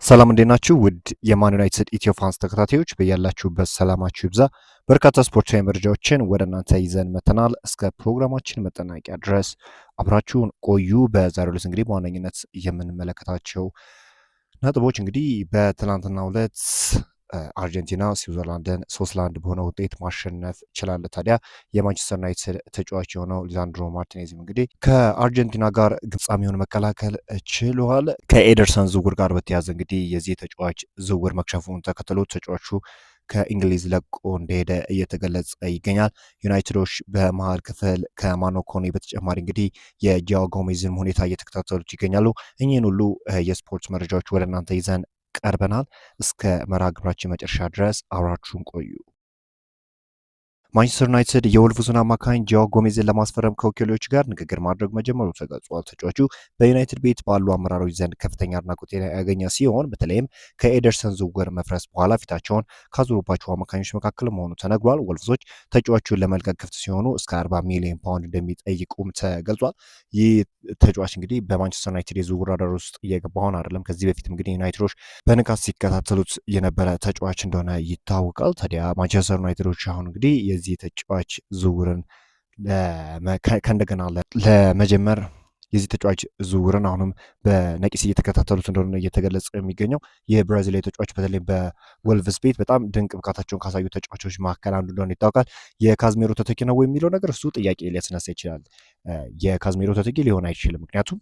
ሰላም እንዴት ናችሁ? ውድ የማን ዩናይትድ ኢትዮ ፋንስ ተከታታዮች በያላችሁበት ሰላማችሁ ይብዛ። በርካታ ስፖርታዊ መረጃዎችን ወደ እናንተ ይዘን መተናል። እስከ ፕሮግራማችን መጠናቂያ ድረስ አብራችሁን ቆዩ። በዛሬው ዕለት እንግዲህ በዋነኝነት የምንመለከታቸው ነጥቦች እንግዲህ በትናንትናው ዕለት አርጀንቲና ስዊዘርላንድን 3-1 በሆነ ውጤት ማሸነፍ ችላለች። ታዲያ የማንቸስተር ዩናይትድ ተጫዋች የሆነው ሊዛንድሮ ማርቲኔዝም እንግዲህ ከአርጀንቲና ጋር ግብፃሚውን መከላከል ችሏል። ከኤደርሰን ዝውውር ጋር በተያያዘ እንግዲህ የዚህ ተጫዋች ዝውውር መክሸፉን ተከትሎ ተጫዋቹ ከእንግሊዝ ለቆ እንደሄደ እየተገለጸ ይገኛል። ዩናይትዶች በመሀል ክፍል ከማኖ ኮኔ በተጨማሪ እንግዲህ የጂያኦ ጎሜዝን ሁኔታ እየተከታተሉት ይገኛሉ። እኚህን ሁሉ የስፖርት መረጃዎች ወደ እናንተ ይዘን ቀርበናል። እስከ መርሃ ግብራችን መጨረሻ ድረስ አብራችሁን ቆዩ። ማንቸስተር ዩናይትድ የወልቭሱን አማካኝ ጂያኦ ጎሜዝን ለማስፈረም ከወኪሎች ጋር ንግግር ማድረግ መጀመሩ ተገልጿል። ተጫዋቹ በዩናይትድ ቤት ባሉ አመራሮች ዘንድ ከፍተኛ አድናቆት ያገኘ ሲሆን በተለይም ከኤደርሰን ዝውውር መፍረስ በኋላ ፊታቸውን ካዞሩባቸው አማካኞች መካከል መሆኑ ተነግሯል። ወልቭሶች ተጫዋቹን ለመልቀቅ ክፍት ሲሆኑ እስከ 40 ሚሊዮን ፓውንድ እንደሚጠይቁም ተገልጿል። ይህ ተጫዋች እንግዲህ በማንቸስተር ዩናይትድ የዝውውር ራዳር ውስጥ እየገባ ሆን አይደለም። ከዚህ በፊት እንግዲህ ዩናይትዶች በንቃት ሲከታተሉት የነበረ ተጫዋች እንደሆነ ይታወቃል። ታዲያ ማንቸስተር ዩናይትዶች አሁን እንግዲህ የዚህ ተጫዋች ዝውውርን ከእንደገና ለመጀመር የዚህ ተጫዋች ዝውውርን አሁንም በነቂስ እየተከታተሉት እንደሆነ እየተገለጸ የሚገኘው የብራዚላዊ ተጫዋች በተለይ በወልቭስ ቤት በጣም ድንቅ ብቃታቸውን ካሳዩ ተጫዋቾች መካከል አንዱ እንደሆነ ይታወቃል። የካዝሜሮ ተተኪ ነው የሚለው ነገር እሱ ጥያቄ ሊያስነሳ ይችላል። የካዝሜሮ ተተኪ ሊሆን አይችልም። ምክንያቱም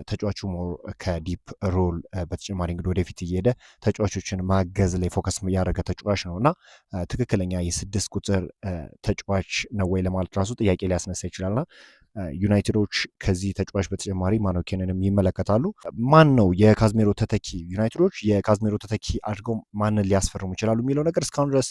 ተጫዋቹ ሞር ከዲፕ ሮል በተጨማሪ እንግዲህ ወደፊት እየሄደ ተጫዋቾችን ማገዝ ላይ ፎከስ ያደረገ ተጫዋች ነው እና ትክክለኛ የ6 ቁጥር ተጫዋች ነው ወይ ለማለት ራሱ ጥያቄ ሊያስነሳ ይችላልና ዩናይትዶች ከዚህ ተጫዋች በተጨማሪ ማኖኬንንም ይመለከታሉ። ማን ነው የካዝሜሮ ተተኪ? ዩናይትዶች የካዝሜሮ ተተኪ አድርገው ማንን ሊያስፈርሙ ይችላሉ የሚለው ነገር እስካሁን ድረስ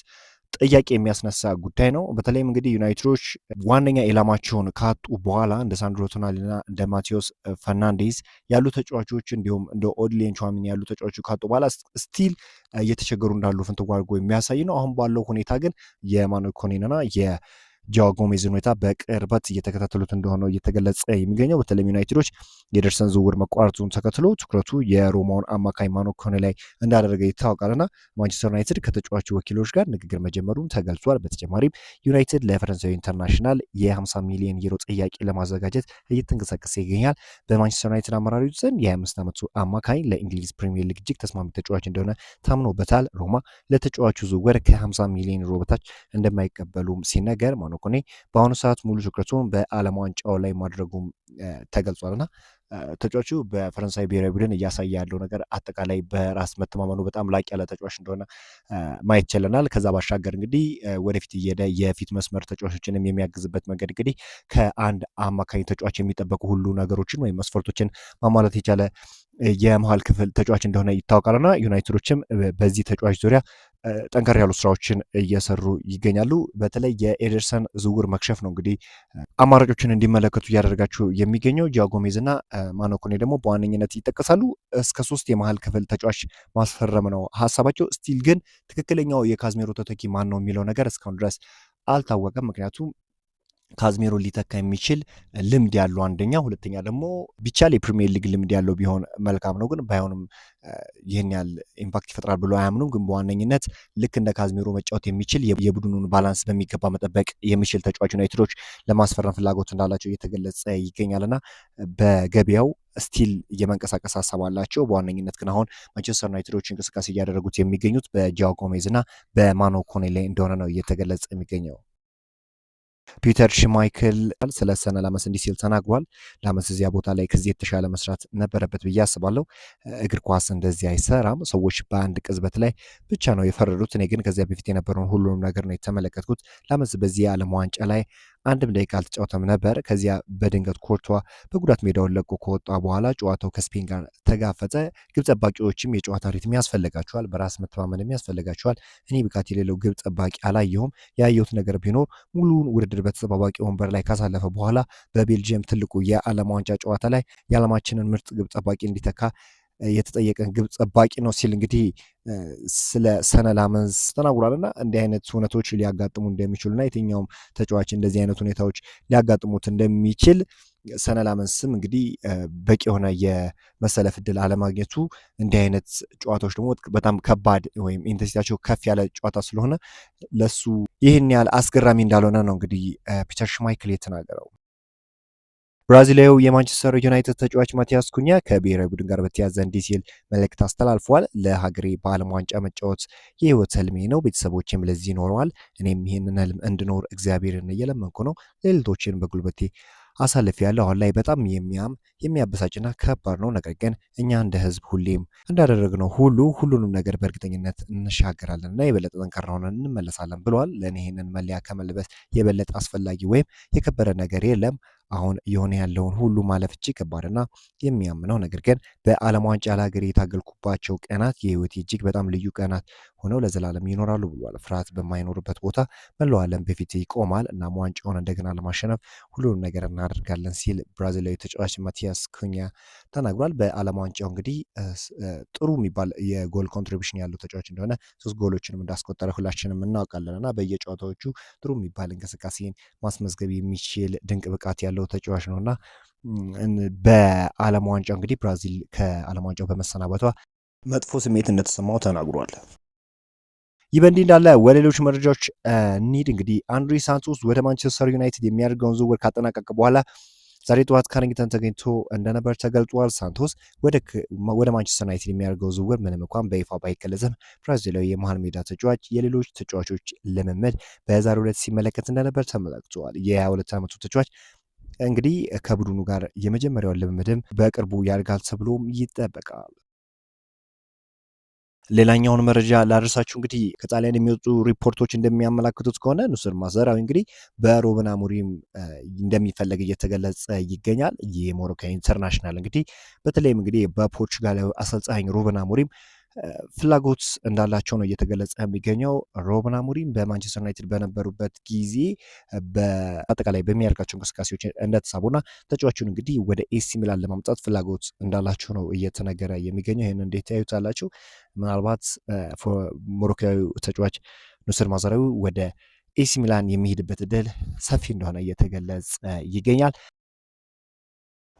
ጥያቄ የሚያስነሳ ጉዳይ ነው። በተለይም እንግዲህ ዩናይትዶች ዋነኛ ኢላማቸውን ካጡ በኋላ እንደ ሳንድሮ ቶናሊና እንደ ማቴዎስ ፈርናንዴዝ ያሉ ተጫዋቾች እንዲሁም እንደ ኦድሌን ቹዋሚኒ ያሉ ተጫዋቾች ካጡ በኋላ ስቲል እየተቸገሩ እንዳሉ ፍንትው አድርጎ የሚያሳይ ነው። አሁን ባለው ሁኔታ ግን የማኖ ኮኔንና ጂያኦ ጎሜዝን ሁኔታ በቅርበት እየተከታተሉት እንደሆነ እየተገለጸ የሚገኘው በተለይም ዩናይትዶች የኤደርሰን ዝውውር መቋረጡን ተከትሎ ትኩረቱ የሮማውን አማካኝ ማኖ ኮኔ ላይ እንዳደረገ ይታወቃልና ማንቸስተር ዩናይትድ ከተጫዋቹ ወኪሎች ጋር ንግግር መጀመሩም ተገልጿል። በተጨማሪም ዩናይትድ ለፈረንሳዊ ኢንተርናሽናል የ50 ሚሊዮን ዩሮ ጥያቄ ለማዘጋጀት እየተንቀሳቀሰ ይገኛል። በማንቸስተር ዩናይትድ አመራሮች ዘንድ የ25 ዓመቱ አማካኝ ለእንግሊዝ ፕሪሚየር ሊግ እጅግ ተስማሚ ተጫዋች እንደሆነ ታምኖበታል። ሮማ ለተጫዋቹ ዝውውር ከ50 ሚሊዮን ዩሮ በታች እንደማይቀበሉም ሲነገር ኮኔ በአሁኑ ሰዓት ሙሉ ትኩረቱን በዓለም ዋንጫው ላይ ማድረጉም ተገልጿልና ተጫዋቹ በፈረንሳይ ብሔራዊ ቡድን እያሳየ ያለው ነገር አጠቃላይ በራስ መተማመኑ በጣም ላቅ ያለ ተጫዋች እንደሆነ ማየት ችለናል። ከዛ ባሻገር እንግዲህ ወደፊት እየሄደ የፊት መስመር ተጫዋቾችንም የሚያግዝበት መንገድ እንግዲህ ከአንድ አማካኝ ተጫዋች የሚጠበቁ ሁሉ ነገሮችን ወይም መስፈርቶችን ማሟላት የቻለ የመሀል ክፍል ተጫዋች እንደሆነ ይታወቃልና ዩናይትዶችም በዚህ ተጫዋች ዙሪያ ጠንከር ያሉ ስራዎችን እየሰሩ ይገኛሉ። በተለይ የኤደርሰን ዝውውር መክሸፍ ነው እንግዲህ አማራጮችን እንዲመለከቱ እያደረጋቸው የሚገኘው። ጂያኦ ጎሜዝ እና ማኖ ኮኔ ደግሞ በዋነኝነት ይጠቀሳሉ። እስከ 3 የመሀል ክፍል ተጫዋች ማስፈረም ነው ሀሳባቸው። ስቲል ግን ትክክለኛው የካዝሜሮ ተተኪ ማን ነው የሚለው ነገር እስካሁን ድረስ አልታወቀም። ምክንያቱም ካዝሜሮ ሊተካ የሚችል ልምድ ያለው አንደኛ፣ ሁለተኛ ደግሞ ቢቻል የፕሪሚየር ሊግ ልምድ ያለው ቢሆን መልካም ነው። ግን ባይሆንም ይህን ያህል ኢምፓክት ይፈጥራል ብሎ አያምኑም። ግን በዋነኝነት ልክ እንደ ካዝሜሮ መጫወት የሚችል የቡድኑን ባላንስ በሚገባ መጠበቅ የሚችል ተጫዋች ዩናይትዶች ለማስፈረም ፍላጎት እንዳላቸው እየተገለጸ ይገኛልና በገበያው ስቲል የመንቀሳቀስ ሀሳብ አላቸው። በዋነኝነት ግን አሁን ማንቸስተር ዩናይትዶች እንቅስቃሴ እያደረጉት የሚገኙት በጂያኦ ጎሜዝ እና በማኖ ኮኔ ላይ እንደሆነ ነው እየተገለጸ የሚገኘው። ፒተር ሽማይክል ስለ ሰነ ላመስ እንዲህ ሲል ተናግሯል። ላመስ እዚያ ቦታ ላይ ከዚህ የተሻለ መስራት ነበረበት ብዬ አስባለሁ። እግር ኳስ እንደዚህ አይሰራም። ሰዎች በአንድ ቅጽበት ላይ ብቻ ነው የፈረዱት። እኔ ግን ከዚያ በፊት የነበረውን ሁሉንም ነገር ነው የተመለከትኩት። ላመስ በዚህ የዓለም ዋንጫ ላይ አንድም ደቂቃ አልተጫወተም ነበር። ከዚያ በድንገት ኮርቷ በጉዳት ሜዳውን ለቆ ከወጣ በኋላ ጨዋታው ከስፔን ጋር ተጋፈጠ። ግብ ጠባቂዎችም የጨዋታ ሪትም ያስፈልጋቸዋል፣ በራስ መተማመንም ያስፈልጋቸዋል። እኔ ብቃት የሌለው ግብ ጠባቂ አላየሁም። ያየሁት ነገር ቢኖር ሙሉውን ውድድር በተጠባባቂ ወንበር ላይ ካሳለፈ በኋላ በቤልጅየም ትልቁ የዓለም ዋንጫ ጨዋታ ላይ የዓለማችንን ምርጥ ግብ ጠባቂ እንዲተካ የተጠየቀን ግብ ጠባቂ ነው ሲል እንግዲህ ስለ ሰነ ላመንስ ተናግሯልና እንዲህ አይነት ሁኔታዎች ሊያጋጥሙ እንደሚችሉና የትኛውም ተጫዋች እንደዚህ አይነት ሁኔታዎች ሊያጋጥሙት እንደሚችል ሰነ ላመንስም እንግዲህ በቂ የሆነ የመሰለፍ እድል አለማግኘቱ እንዲህ አይነት ጨዋታዎች ደግሞ በጣም ከባድ ወይም ኢንቴንሲቲያቸው ከፍ ያለ ጨዋታ ስለሆነ ለሱ ይህን ያህል አስገራሚ እንዳልሆነ ነው እንግዲህ ፒተር ሽማይክል የተናገረው። ብራዚላዊው የማንቸስተር ዩናይትድ ተጫዋች ማቲያስ ኩኛ ከብሔራዊ ቡድን ጋር በተያያዘ እንዲህ ሲል መልእክት አስተላልፏል። ለሀገሬ በዓለም ዋንጫ መጫወት የህይወት ህልሜ ነው። ቤተሰቦቼም ለዚህ ይኖረዋል። እኔም ይህንን ህልም እንድኖር እግዚአብሔርን እየለመንኩ ነው። ሌሊቶችን በጉልበቴ አሳልፍ ያለው አሁን ላይ በጣም የሚያበሳጭና ከባድ ነው። ነገር ግን እኛ እንደ ህዝብ ሁሌም እንዳደረግነው ሁሉ ሁሉንም ነገር በእርግጠኝነት እንሻገራለን እና የበለጠ ጠንካራ ሆነን እንመለሳለን ብለዋል። ለእኔ ይህንን መለያ ከመልበስ የበለጠ አስፈላጊ ወይም የከበረ ነገር የለም። አሁን እየሆነ ያለውን ሁሉ ማለፍ እጅግ ከባድና የሚያምነው ነገር ግን በዓለም ዋንጫ ለሀገር የታገልኩባቸው ቀናት የህይወቴ እጅግ በጣም ልዩ ቀናት ሆነው ለዘላለም ይኖራሉ ብሏል። ፍርሃት በማይኖርበት ቦታ መላው ዓለም በፊት ይቆማል እና ዋንጫውን እንደገና ለማሸነፍ ሁሉንም ነገር እናደርጋለን ሲል ብራዚላዊ ተጫዋች ማቲያስ ኩኛ ተናግሯል። በዓለም ዋንጫው እንግዲህ ጥሩ የሚባል የጎል ኮንትሪቢሽን ያለው ተጫዋች እንደሆነ 3 ጎሎችንም እንዳስቆጠረ ሁላችንም እናውቃለን እና በየጨዋታዎቹ ጥሩ የሚባል እንቅስቃሴን ማስመዝገብ የሚችል ድንቅ ብቃት ያለው ተጫዋች ነውና በዓለም ዋንጫ እንግዲህ ብራዚል ከዓለም ዋንጫው በመሰናበቷ መጥፎ ስሜት እንደተሰማው ተናግሯል። ይህ በእንዲህ እንዳለ ወደ ሌሎች መረጃዎች እንሂድ። እንግዲህ አንድሬ ሳንቶስ ወደ ማንቸስተር ዩናይትድ የሚያደርገውን ዝውውር ካጠናቀቀ በኋላ ዛሬ ጠዋት ካሪንግተን ተገኝቶ እንደነበር ተገልጿል። ሳንቶስ ወደ ማንቸስተር ዩናይትድ የሚያደርገው ዝውውር ምንም እንኳን በይፋ ባይገለጽም ብራዚላዊ የመሃል ሜዳ ተጫዋች የሌሎች ተጫዋቾች ልምምድ በዛሬው ዕለት ሲመለከት እንደነበር ተመላክቷል። የ22 ዓመቱ ተጫዋች እንግዲህ ከቡድኑ ጋር የመጀመሪያውን ልምምድም በቅርቡ ያደርጋል ተብሎም ይጠበቃል። ሌላኛውን መረጃ ላደርሳችሁ እንግዲህ ከጣሊያን የሚወጡ ሪፖርቶች እንደሚያመላክቱት ከሆነ ኑስር ማዘራዊ እንግዲህ በሩበን አሞሪም እንደሚፈለግ እየተገለጸ ይገኛል። የሞሮኮ ኢንተርናሽናል እንግዲህ በተለይም እንግዲህ በፖርቹጋላዊ አሰልጣኝ ሩበን አሞሪም ፍላጎት እንዳላቸው ነው እየተገለጸ የሚገኘው። ሩበን አሞሪም በማንቸስተር ዩናይትድ በነበሩበት ጊዜ በአጠቃላይ በሚያደርጋቸው እንቅስቃሴዎች እንደተሳቡና ተጫዋቹን እንግዲህ ወደ ኤሲ ሚላን ለማምጣት ፍላጎት እንዳላቸው ነው እየተነገረ የሚገኘው። ይህን እንዴት ታዩታላችሁ? ምናልባት ሞሮኮዊ ተጫዋች ኑስር ማዘራዊ ወደ ኤሲ ሚላን የሚሄድበት እድል ሰፊ እንደሆነ እየተገለጸ ይገኛል።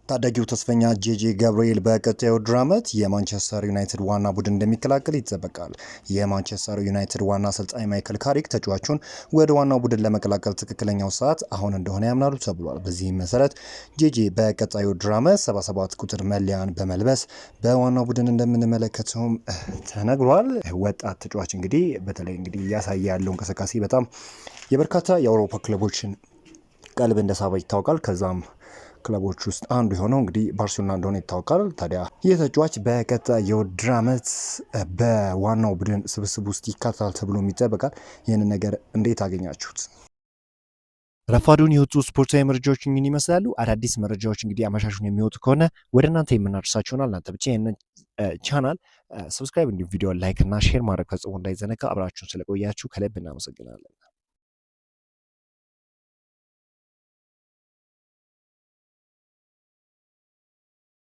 ታዳጊው ተስፈኛ ጄጄ ገብርኤል በቀጣዩ ውድድር ዓመት የማንቸስተር ዩናይትድ ዋና ቡድን እንደሚቀላቀል ይጠበቃል። የማንቸስተር ዩናይትድ ዋና አሰልጣኝ ማይክል ካሪክ ተጫዋቹን ወደ ዋናው ቡድን ለመቀላቀል ትክክለኛው ሰዓት አሁን እንደሆነ ያምናሉ ተብሏል። በዚህም መሰረት ጄጄ በቀጣዩ ውድድር ዓመት 77 ቁጥር መለያን በመልበስ በዋናው ቡድን እንደምንመለከተውም ተነግሯል። ወጣት ተጫዋች እንግዲህ በተለይ እንግዲህ እያሳየ ያለው እንቅስቃሴ በጣም የበርካታ የአውሮፓ ክለቦችን ቀልብ እንደሳበ ይታወቃል። ከዛም ክለቦች ውስጥ አንዱ የሆነው እንግዲህ ባርሴሎና እንደሆነ ይታወቃል። ታዲያ ይህ ተጫዋች በቀጣይ የውድድር ዓመት በዋናው ቡድን ስብስብ ውስጥ ይካተታል ተብሎ ይጠበቃል። ይህንን ነገር እንዴት አገኛችሁት? ረፋዱን የወጡ ስፖርታዊ መረጃዎች ምን ይመስላሉ? አዳዲስ መረጃዎች እንግዲህ አመሻሹን የሚወጡ ከሆነ ወደ እናንተ የምናደርሳችሁናል። እናንተ ብቻ ይህንን ቻናል ሰብስክራይብ፣ እንዲሁም ቪዲዮ ላይክ እና ሼር ማድረግ ፈጽሞ እንዳይዘነጋ። አብራችሁን ስለቆያችሁ ከልብ እናመሰግናለን።